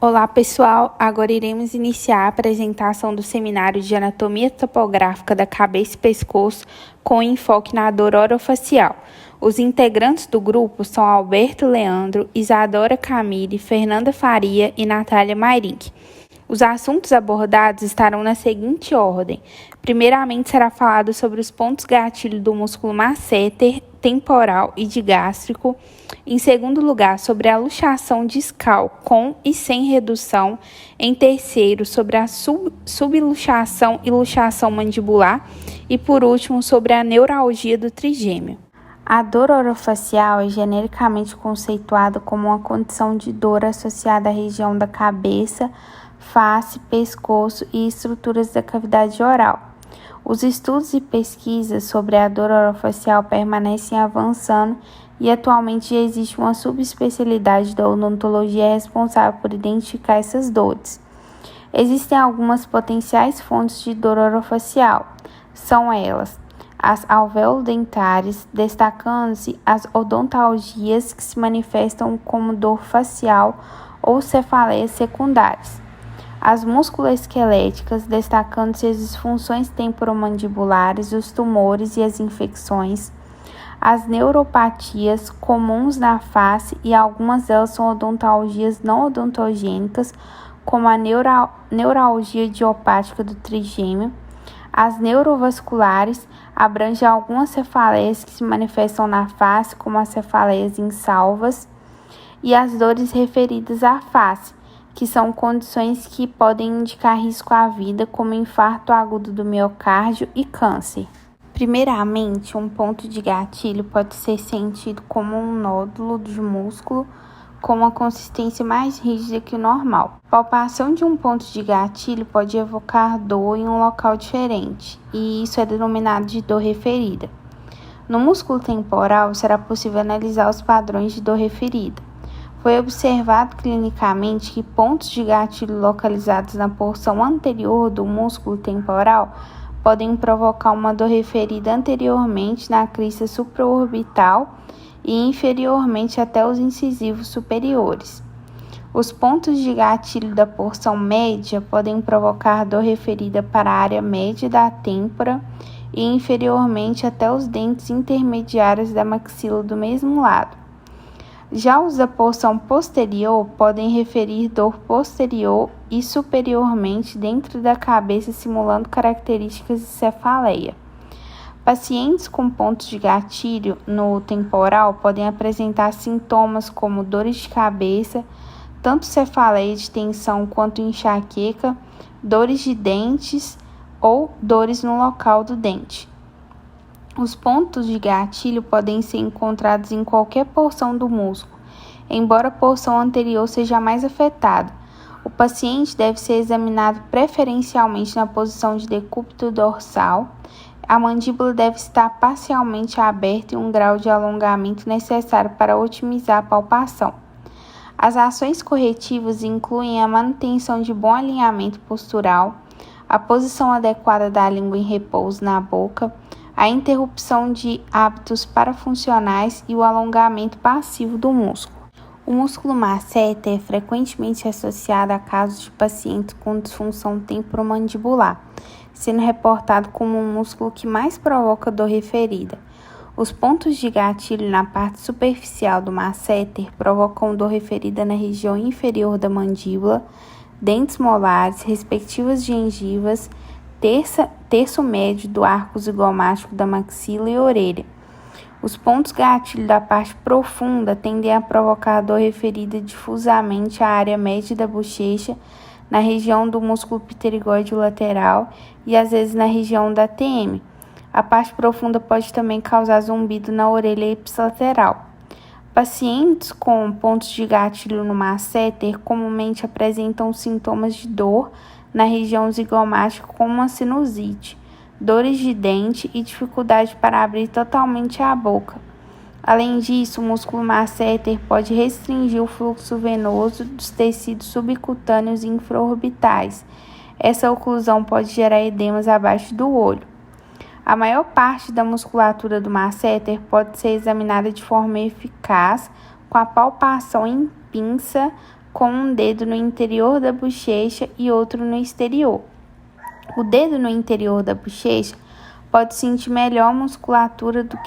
Olá pessoal, agora iremos iniciar a apresentação do seminário de anatomia topográfica da cabeça e pescoço com enfoque na dor orofacial. Os integrantes do grupo são Alberto Leandro, Isadora Camille, Fernanda Faria e Natália Mairink. Os assuntos abordados estarão na seguinte ordem. Primeiramente, será falado sobre os pontos gatilho do músculo masseter, temporal e digástrico. Em segundo lugar, sobre a luxação discal com e sem redução. Em terceiro, sobre a subluxação e luxação mandibular. E por último, sobre a neuralgia do trigêmeo. A dor orofacial é genericamente conceituada como uma condição de dor associada à região da cabeça, face, pescoço e estruturas da cavidade oral. Os estudos e pesquisas sobre a dor orofacial permanecem avançando e atualmente já existe uma subespecialidade da odontologia responsável por identificar essas dores. Existem algumas potenciais fontes de dor orofacial. São elas: as alveolo-dentares, destacando-se as odontalgias que se manifestam como dor facial ou cefaleias secundárias. As musculoesqueléticas, destacando-se as disfunções temporomandibulares, os tumores e as infecções. As neuropatias, comuns na face, e algumas delas são odontalgias não odontogênicas, como a neuralgia idiopática do trigêmeo. As neurovasculares abrangem algumas cefaleias que se manifestam na face, como as cefaleias insalvas, e as dores referidas à face, que são condições que podem indicar risco à vida, como infarto agudo do miocárdio e câncer. Primeiramente, um ponto de gatilho pode ser sentido como um nódulo de músculo com uma consistência mais rígida que o normal. A palpação de um ponto de gatilho pode evocar dor em um local diferente, e isso é denominado de dor referida. No músculo temporal, será possível analisar os padrões de dor referida. Foi observado clinicamente que pontos de gatilho localizados na porção anterior do músculo temporal podem provocar uma dor referida anteriormente na crista supraorbital e inferiormente até os incisivos superiores. Os pontos de gatilho da porção média podem provocar dor referida para a área média da têmpora e inferiormente até os dentes intermediários da maxila do mesmo lado. Já os da porção posterior podem referir dor posterior e superiormente dentro da cabeça, simulando características de cefaleia. Pacientes com pontos de gatilho no temporal podem apresentar sintomas como dores de cabeça, tanto cefaleia de tensão quanto enxaqueca, dores de dentes ou dores no local do dente. Os pontos de gatilho podem ser encontrados em qualquer porção do músculo, embora a porção anterior seja mais afetada. O paciente deve ser examinado preferencialmente na posição de decúbito dorsal. A mandíbula deve estar parcialmente aberta em um grau de alongamento necessário para otimizar a palpação. As ações corretivas incluem a manutenção de bom alinhamento postural, a posição adequada da língua em repouso na boca, a interrupção de hábitos parafuncionais e o alongamento passivo do músculo. O músculo masseter é frequentemente associado a casos de pacientes com disfunção temporomandibular, sendo reportado como um músculo que mais provoca dor referida. Os pontos de gatilho na parte superficial do masseter provocam dor referida na região inferior da mandíbula, dentes molares, respectivas gengivas, terço médio do arco zigomático da maxila e orelha. Os pontos gatilho da parte profunda tendem a provocar dor referida difusamente à área média da bochecha, na região do músculo pterigóide lateral e às vezes na região da TM. A parte profunda pode também causar zumbido na orelha ipsilateral. Pacientes com pontos de gatilho no masseter comumente apresentam sintomas de dor na região zigomática, como uma sinusite, dores de dente e dificuldade para abrir totalmente a boca. Além disso, o músculo masseter pode restringir o fluxo venoso dos tecidos subcutâneos e infraorbitais. Essa oclusão pode gerar edemas abaixo do olho. A maior parte da musculatura do masseter pode ser examinada de forma eficaz com a palpação em pinça com um dedo no interior da bochecha e outro no exterior. O dedo no interior da bochecha pode sentir melhor a musculatura do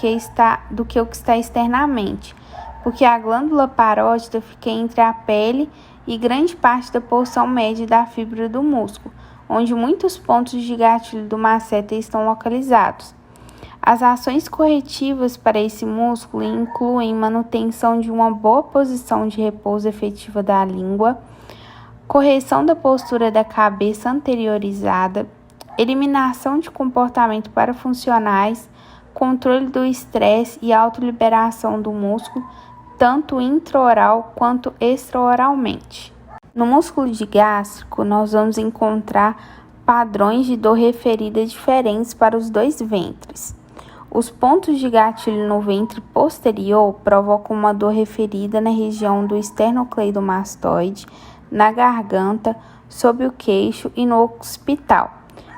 que o que está externamente, porque a glândula parótida fica entre a pele e grande parte da porção média da fibra do músculo, onde muitos pontos de gatilho do masseter estão localizados. As ações corretivas para esse músculo incluem manutenção de uma boa posição de repouso efetiva da língua, correção da postura da cabeça anteriorizada, eliminação de comportamento parafuncionais, controle do estresse e autoliberação do músculo, tanto intraoral quanto extraoralmente. No músculo digástrico, nós vamos encontrar padrões de dor referida diferentes para os dois ventres. Os pontos de gatilho no ventre posterior provocam uma dor referida na região do esternocleidomastoide, na garganta, sob o queixo e no occipital.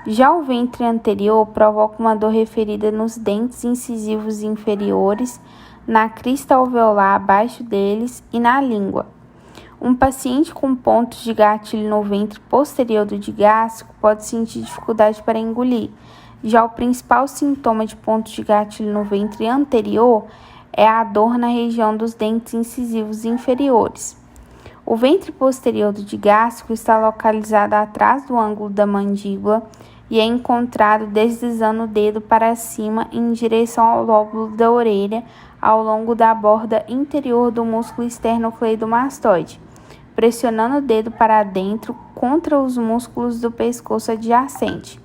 Já o ventre anterior provoca uma dor referida nos dentes incisivos inferiores, na crista alveolar abaixo deles e na língua. Um paciente com pontos de gatilho no ventre posterior do digástrico pode sentir dificuldade para engolir. Já o principal sintoma de pontos de gatilho no ventre anterior é a dor na região dos dentes incisivos inferiores. O ventre posterior do digástrico está localizado atrás do ângulo da mandíbula e é encontrado deslizando o dedo para cima em direção ao lóbulo da orelha ao longo da borda interior do músculo esternocleidomastoide, pressionando o dedo para dentro contra os músculos do pescoço adjacente.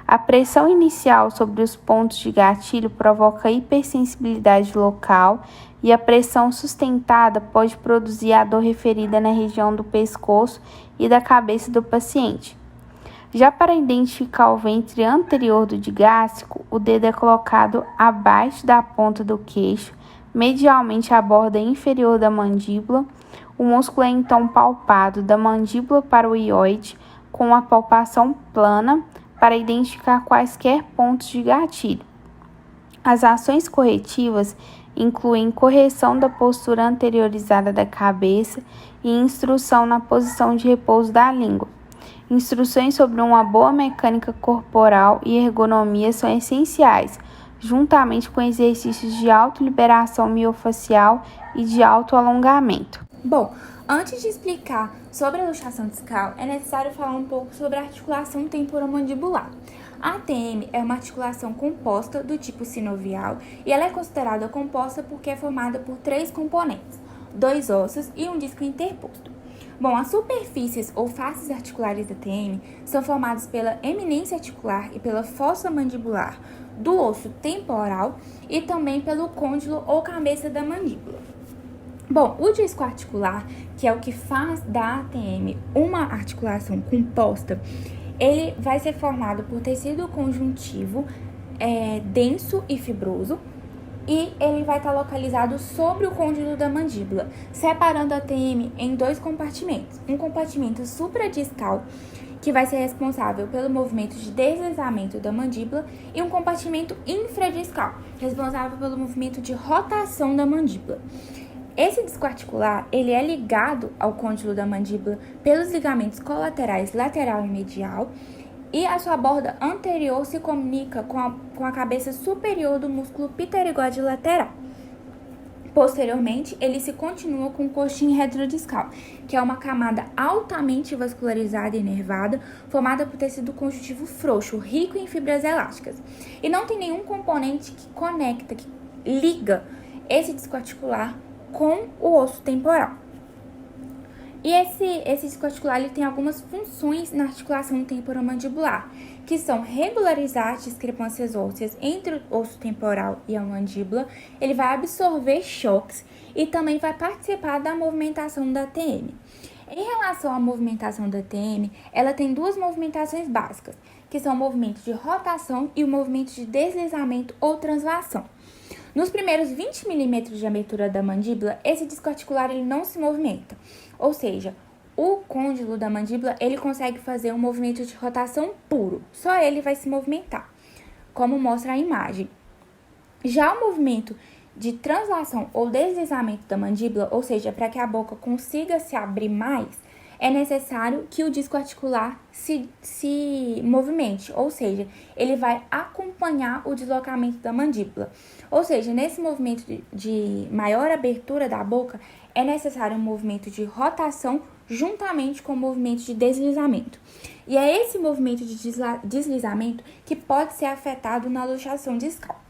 A pressão inicial sobre os pontos de gatilho provoca hipersensibilidade local e a pressão sustentada pode produzir a dor referida na região do pescoço e da cabeça do paciente. Já para identificar o ventre anterior do digástrico, o dedo é colocado abaixo da ponta do queixo, medialmente à borda inferior da mandíbula. O músculo é então palpado da mandíbula para o hioide com a palpação plana para identificar quaisquer pontos de gatilho. As ações corretivas incluem correção da postura anteriorizada da cabeça e instrução na posição de repouso da língua. Instruções sobre uma boa mecânica corporal e ergonomia são essenciais, juntamente com exercícios de autoliberação miofacial e de autoalongamento. Bom, antes de explicar sobre a luxação discal, é necessário falar um pouco sobre a articulação temporomandibular. A ATM é uma articulação composta do tipo sinovial e ela é considerada composta porque é formada por 3 componentes, 2 ossos e um disco interposto. Bom, as superfícies ou faces articulares da ATM são formadas pela eminência articular e pela fossa mandibular do osso temporal e também pelo côndilo ou cabeça da mandíbula. Bom, o disco articular, que é o que faz da ATM uma articulação composta, ele vai ser formado por tecido conjuntivo denso e fibroso, e ele vai estar localizado sobre o côndilo da mandíbula, separando a ATM em 2 compartimentos. Um compartimento supradiscal, que vai ser responsável pelo movimento de deslizamento da mandíbula, e um compartimento infradiscal, responsável pelo movimento de rotação da mandíbula. Esse disco articular, ele é ligado ao côndilo da mandíbula pelos ligamentos colaterais lateral e medial, e a sua borda anterior se comunica com a cabeça superior do músculo pterigode lateral. Posteriormente, ele se continua com o coxim retrodiscal, que é uma camada altamente vascularizada e inervada, formada por tecido conjuntivo frouxo, rico em fibras elásticas. E não tem nenhum componente que conecta, que liga esse disco articular com o osso temporal. E esse disco articular ele tem algumas funções na articulação temporomandibular, que são regularizar as discrepâncias ósseas entre o osso temporal e a mandíbula, ele vai absorver choques e também vai participar da movimentação da ATM. Em relação à movimentação da ATM, ela tem 2 movimentações básicas, que são o movimento de rotação e o movimento de deslizamento ou translação. Nos primeiros 20 milímetros de abertura da mandíbula, esse disco articular ele não se movimenta. Ou seja, o côndilo da mandíbula ele consegue fazer um movimento de rotação puro. Só ele vai se movimentar, como mostra a imagem. Já o movimento de translação ou deslizamento da mandíbula, ou seja, para que a boca consiga se abrir mais, é necessário que o disco articular se movimente, ou seja, ele vai acompanhar o deslocamento da mandíbula. Ou seja, nesse movimento de maior abertura da boca, é necessário um movimento de rotação juntamente com o movimento de deslizamento. E é esse movimento de deslizamento que pode ser afetado na luxação discal.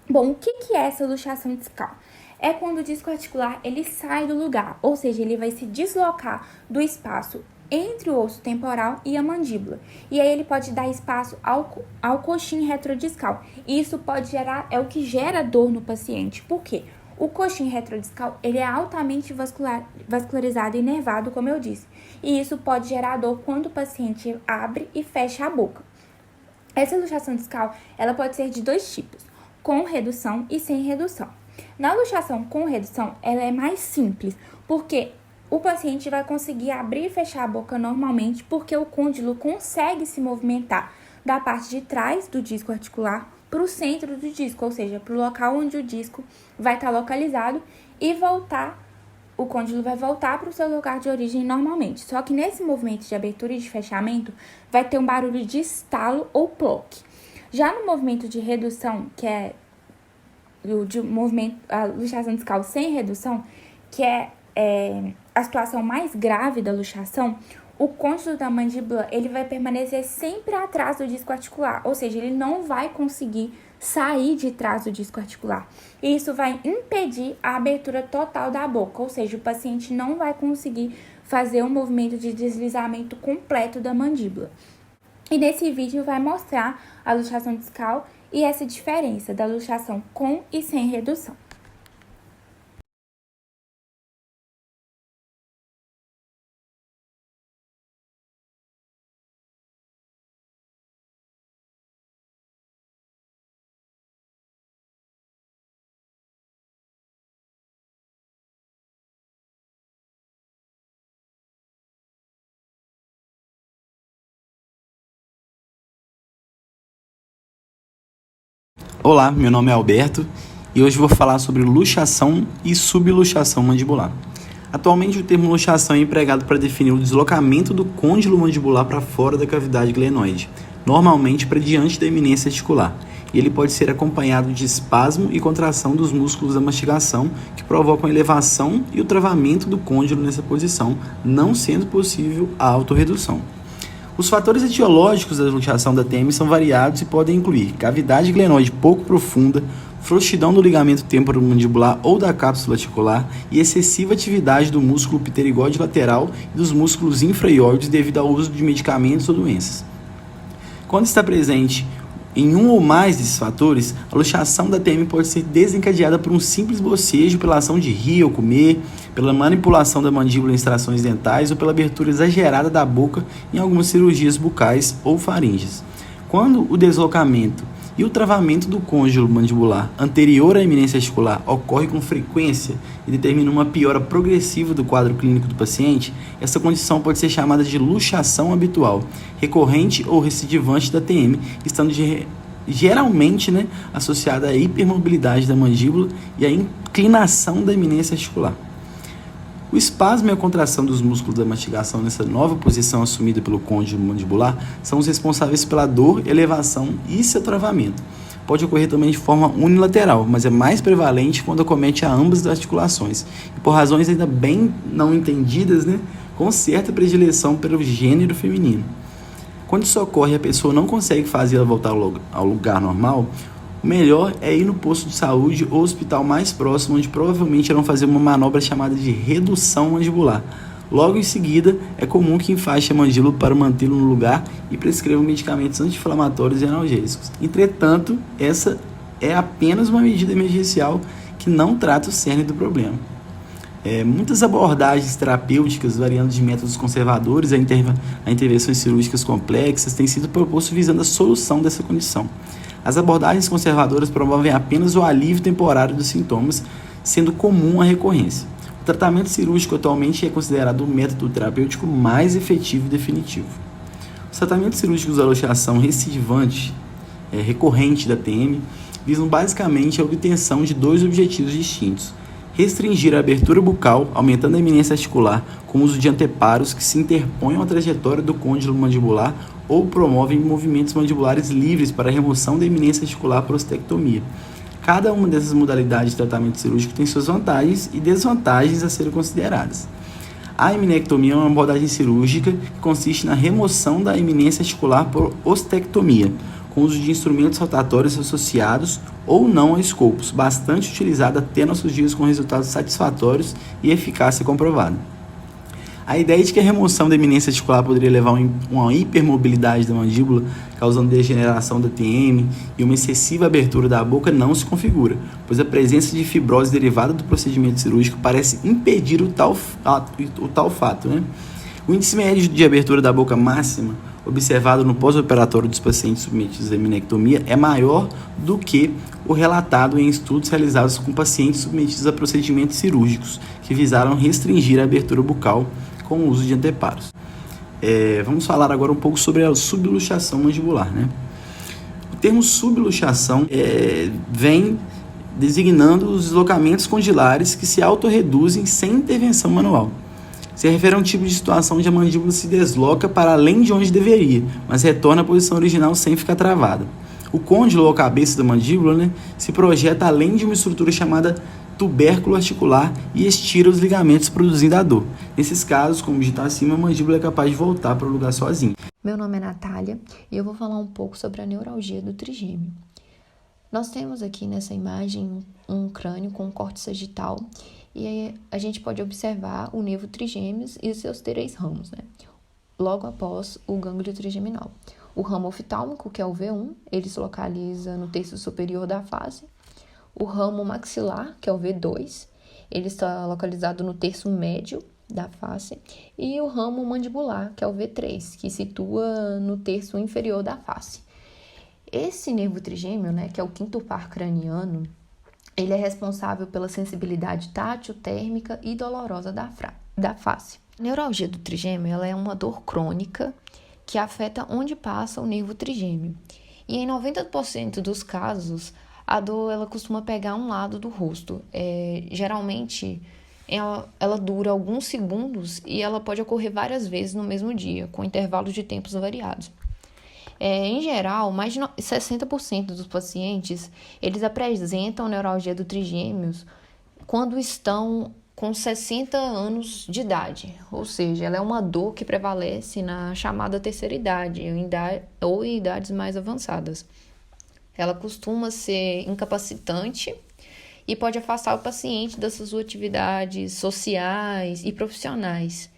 Bom, o que é essa luxação discal? É quando o disco articular ele sai do lugar, ou seja, ele vai se deslocar do espaço entre o osso temporal e a mandíbula. E aí ele pode dar espaço ao coxim retrodiscal. E isso pode gerar, é o que gera dor no paciente. Por quê? O coxim retrodiscal ele é altamente vascularizado e nervado, como eu disse. E isso pode gerar dor quando o paciente abre e fecha a boca. Essa luxação discal ela pode ser de dois tipos, com redução e sem redução. Na luxação com redução, ela é mais simples, porque o paciente vai conseguir abrir e fechar a boca normalmente, porque o côndilo consegue se movimentar da parte de trás do disco articular para o centro do disco, ou seja, para o local onde o disco vai estar localizado e o côndilo vai voltar para o seu lugar de origem normalmente. Só que nesse movimento de abertura e de fechamento, vai ter um barulho de estalo ou ploque. Já no movimento de redução, que é a luxação discal sem redução, que é a situação mais grave da luxação, o côndilo da mandíbula ele vai permanecer sempre atrás do disco articular, ou seja, ele não vai conseguir sair de trás do disco articular. E isso vai impedir a abertura total da boca, ou seja, o paciente não vai conseguir fazer um movimento de deslizamento completo da mandíbula. E nesse vídeo vai mostrar a luxação discal e essa diferença da luxação com e sem redução. Olá, meu nome é Alberto e hoje vou falar sobre luxação e subluxação mandibular. Atualmente o termo luxação é empregado para definir o deslocamento do côndilo mandibular para fora da cavidade glenoide, normalmente para diante da eminência articular, e ele pode ser acompanhado de espasmo e contração dos músculos da mastigação que provocam a elevação e o travamento do côndilo nessa posição, não sendo possível a autorredução. Os fatores etiológicos da luxação da TM são variados e podem incluir cavidade glenoide pouco profunda, frouxidão do ligamento temporomandibular ou da cápsula articular e excessiva atividade do músculo pterigóide lateral e dos músculos infra-iórdeos devido ao uso de medicamentos ou doenças. Quando está presente em um ou mais desses fatores, a luxação da TM pode ser desencadeada por um simples bocejo, pela ação de rir ou comer, pela manipulação da mandíbula em extrações dentais ou pela abertura exagerada da boca em algumas cirurgias bucais ou faríngeas. Quando o deslocamento e o travamento do côndilo mandibular anterior à eminência articular ocorre com frequência e determina uma piora progressiva do quadro clínico do paciente, essa condição pode ser chamada de luxação habitual, recorrente ou recidivante da TM, estando geralmente associada à hipermobilidade da mandíbula e à inclinação da eminência articular. O espasmo e a contração dos músculos da mastigação nessa nova posição assumida pelo côndilo mandibular são os responsáveis pela dor, elevação e seu travamento. Pode ocorrer também de forma unilateral, mas é mais prevalente quando acomete a ambas as articulações, e por razões ainda bem não entendidas, com certa predileção pelo gênero feminino. Quando isso ocorre e a pessoa não consegue fazê-la voltar ao lugar normal, o melhor é ir no posto de saúde ou hospital mais próximo, onde provavelmente irão fazer uma manobra chamada de redução mandibular. Logo em seguida, é comum que enfaixe a mandíbula para mantê-lo no lugar e prescrevam medicamentos anti-inflamatórios e analgésicos. Entretanto, essa é apenas uma medida emergencial que não trata o cerne do problema. Muitas abordagens terapêuticas, variando de métodos conservadores a intervenções cirúrgicas complexas, têm sido propostas visando a solução dessa condição. As abordagens conservadoras promovem apenas o alívio temporário dos sintomas, sendo comum a recorrência. O tratamento cirúrgico atualmente é considerado o método terapêutico mais efetivo e definitivo. Os tratamentos cirúrgicos da luxação recidivante, recorrente da TM, visam basicamente a obtenção de dois objetivos distintos: restringir a abertura bucal, aumentando a eminência articular, com o uso de anteparos que se interponham à trajetória do côndilo mandibular ou promovem movimentos mandibulares livres para a remoção da eminência articular por ostectomia. Cada uma dessas modalidades de tratamento cirúrgico tem suas vantagens e desvantagens a serem consideradas. A eminectomia é uma abordagem cirúrgica que consiste na remoção da eminência articular por ostectomia, com o uso de instrumentos rotatórios associados ou não a escopos, bastante utilizada até nossos dias com resultados satisfatórios e eficácia comprovada. A ideia de que a remoção da eminência articular poderia levar a uma hipermobilidade da mandíbula, causando degeneração da TM e uma excessiva abertura da boca, não se configura, pois a presença de fibrose derivada do procedimento cirúrgico parece impedir o tal fato. O índice médio de abertura da boca máxima observado no pós-operatório dos pacientes submetidos à eminectomia é maior do que o relatado em estudos realizados com pacientes submetidos a procedimentos cirúrgicos que visaram restringir a abertura bucal com o uso de anteparos. Vamos falar agora um pouco sobre a subluxação mandibular. O termo subluxação vem designando os deslocamentos condilares que se autorreduzem sem intervenção manual. Se refere a um tipo de situação onde a mandíbula se desloca para além de onde deveria, mas retorna à posição original sem ficar travada. O côndilo, ou a cabeça da mandíbula, se projeta além de uma estrutura chamada tubérculo articular e estira os ligamentos, produzindo a dor. Nesses casos, como dito acima, a mandíbula é capaz de voltar para o lugar sozinha. Meu nome é Natália e eu vou falar um pouco sobre a neuralgia do trigêmeo. Nós temos aqui nessa imagem um crânio com um corte sagital e aí a gente pode observar o nervo trigêmeos e os seus 3 ramos, logo após o gânglio trigeminal. O ramo oftálmico, que é o V1, ele se localiza no terço superior da face. O ramo maxilar, que é o V2, ele está localizado no terço médio da face. E o ramo mandibular, que é o V3, que situa no terço inferior da face. Esse nervo trigêmeo, que é o quinto par craniano, ele é responsável pela sensibilidade tátil, térmica e dolorosa da face. A neuralgia do trigêmeo ela é uma dor crônica que afeta onde passa o nervo trigêmeo. E em 90% dos casos, a dor ela costuma pegar um lado do rosto. Geralmente, ela dura alguns segundos e ela pode ocorrer várias vezes no mesmo dia, com intervalos de tempos variados. Em geral, mais de 60% dos pacientes, eles apresentam neuralgia do trigêmeos quando estão com 60 anos de idade, ou seja, ela é uma dor que prevalece na chamada terceira idade ou em idades mais avançadas. Ela costuma ser incapacitante e pode afastar o paciente das suas atividades sociais e profissionais.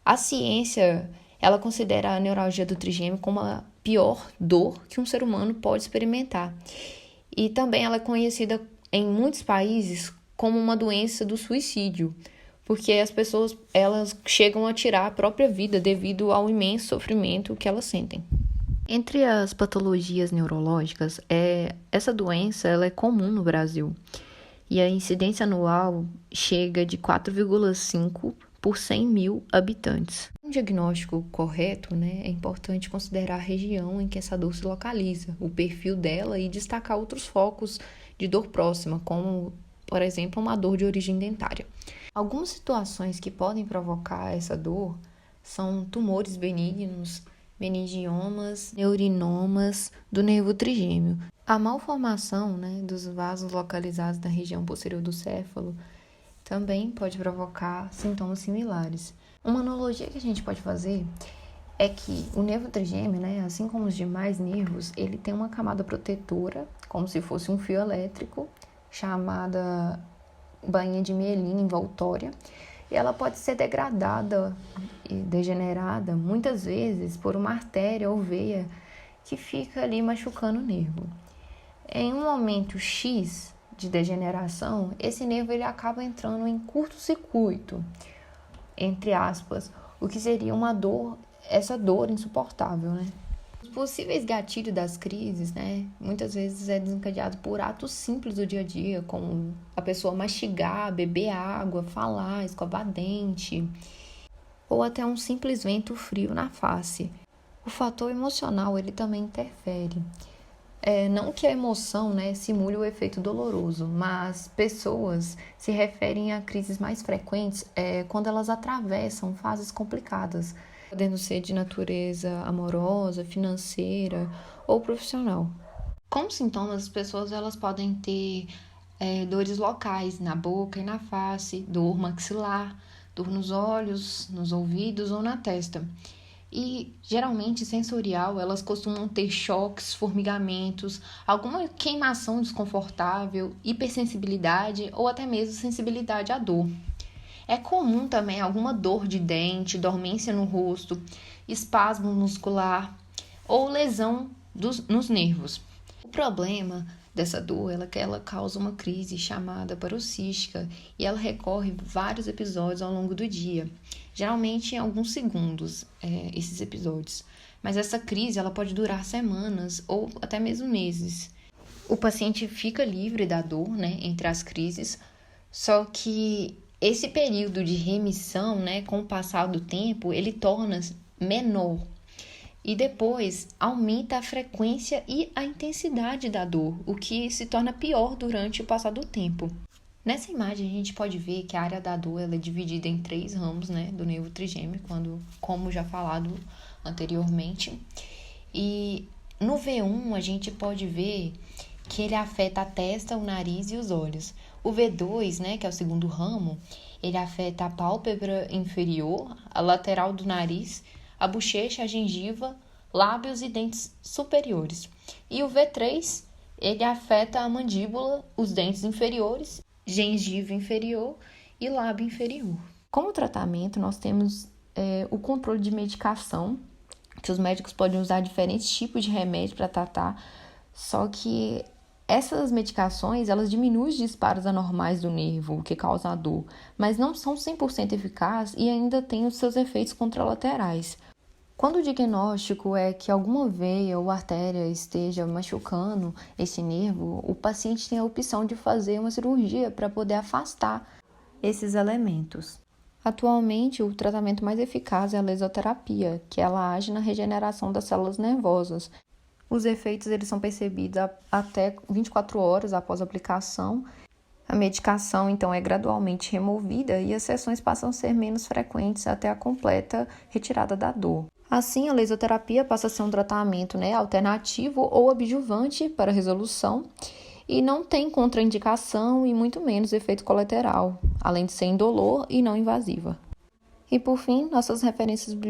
A ciência, ela considera a neuralgia do trigêmeo como a pior dor que um ser humano pode experimentar. E também ela é conhecida em muitos países como uma doença do suicídio, porque as pessoas elas chegam a tirar a própria vida devido ao imenso sofrimento que elas sentem. Entre as patologias neurológicas, essa doença ela é comum no Brasil e a incidência anual chega de 4,5 por 100 mil habitantes. Um diagnóstico correto, é importante considerar a região em que essa dor se localiza, o perfil dela e destacar outros focos de dor próxima, como, por exemplo, uma dor de origem dentária. Algumas situações que podem provocar essa dor são tumores benignos, meningiomas, neurinomas do nervo trigêmeo. A malformação dos vasos localizados na região posterior do céfalo também pode provocar sintomas similares. Uma analogia que a gente pode fazer é que o nervo trigêmeo, assim como os demais nervos, ele tem uma camada protetora, como se fosse um fio elétrico, chamada bainha de mielina envoltória, e ela pode ser degradada e degenerada muitas vezes por uma artéria ou veia que fica ali machucando o nervo. Em um momento X de degeneração, esse nervo ele acaba entrando em curto-circuito, entre aspas, o que seria essa dor insuportável, Os possíveis gatilhos das crises, muitas vezes é desencadeado por atos simples do dia a dia, como a pessoa mastigar, beber água, falar, escovar dente, ou até um simples vento frio na face. O fator emocional, ele também interfere. Não que a emoção, né, simule o efeito doloroso, mas pessoas se referem a crises mais frequentes quando elas atravessam fases complicadas, podendo ser de natureza amorosa, financeira ou profissional. Como sintomas, as pessoas elas podem ter dores locais na boca e na face, dor maxilar, dor nos olhos, nos ouvidos ou na testa. E, geralmente, sensorial, elas costumam ter choques, formigamentos, alguma queimação desconfortável, hipersensibilidade ou até mesmo sensibilidade à dor. É comum também alguma dor de dente, dormência no rosto, espasmo muscular ou lesão nos nervos. O problema dessa dor é que ela causa uma crise chamada paroxística e ela recorre vários episódios ao longo do dia, geralmente em alguns segundos, esses episódios. Mas essa crise ela pode durar semanas ou até mesmo meses. O paciente fica livre da dor, né, entre as crises, só que esse período de remissão, né, com o passar do tempo, ele torna-se menor. E depois aumenta a frequência e a intensidade da dor, o que se torna pior durante o passar do tempo. Nessa imagem a gente pode ver que a área da dor ela é dividida em 3 ramos, né, do nervo trigêmeo, como já falado anteriormente. E no V1 a gente pode ver que ele afeta a testa, o nariz e os olhos. O V2, né, que é o segundo ramo, ele afeta a pálpebra inferior, a lateral do nariz, a bochecha, a gengiva, lábios e dentes superiores. E o V3, ele afeta a mandíbula, os dentes inferiores, gengiva inferior e lábio inferior. Como tratamento, nós temos o controle de medicação, que os médicos podem usar diferentes tipos de remédio para tratar, só que essas medicações, elas diminuem os disparos anormais do nervo, o que causa a dor, mas não são 100% eficazes e ainda têm os seus efeitos contralaterais. Quando o diagnóstico é que alguma veia ou artéria esteja machucando esse nervo, o paciente tem a opção de fazer uma cirurgia para poder afastar esses elementos. Atualmente, o tratamento mais eficaz é a lesoterapia, que ela age na regeneração das células nervosas. Os efeitos eles são percebidos até 24 horas após a aplicação. A medicação, então, é gradualmente removida e as sessões passam a ser menos frequentes até a completa retirada da dor. Assim, a lesoterapia passa a ser um tratamento, né, alternativo ou adjuvante para a resolução e não tem contraindicação e muito menos efeito colateral, além de ser indolor e não invasiva. E, por fim, nossas referências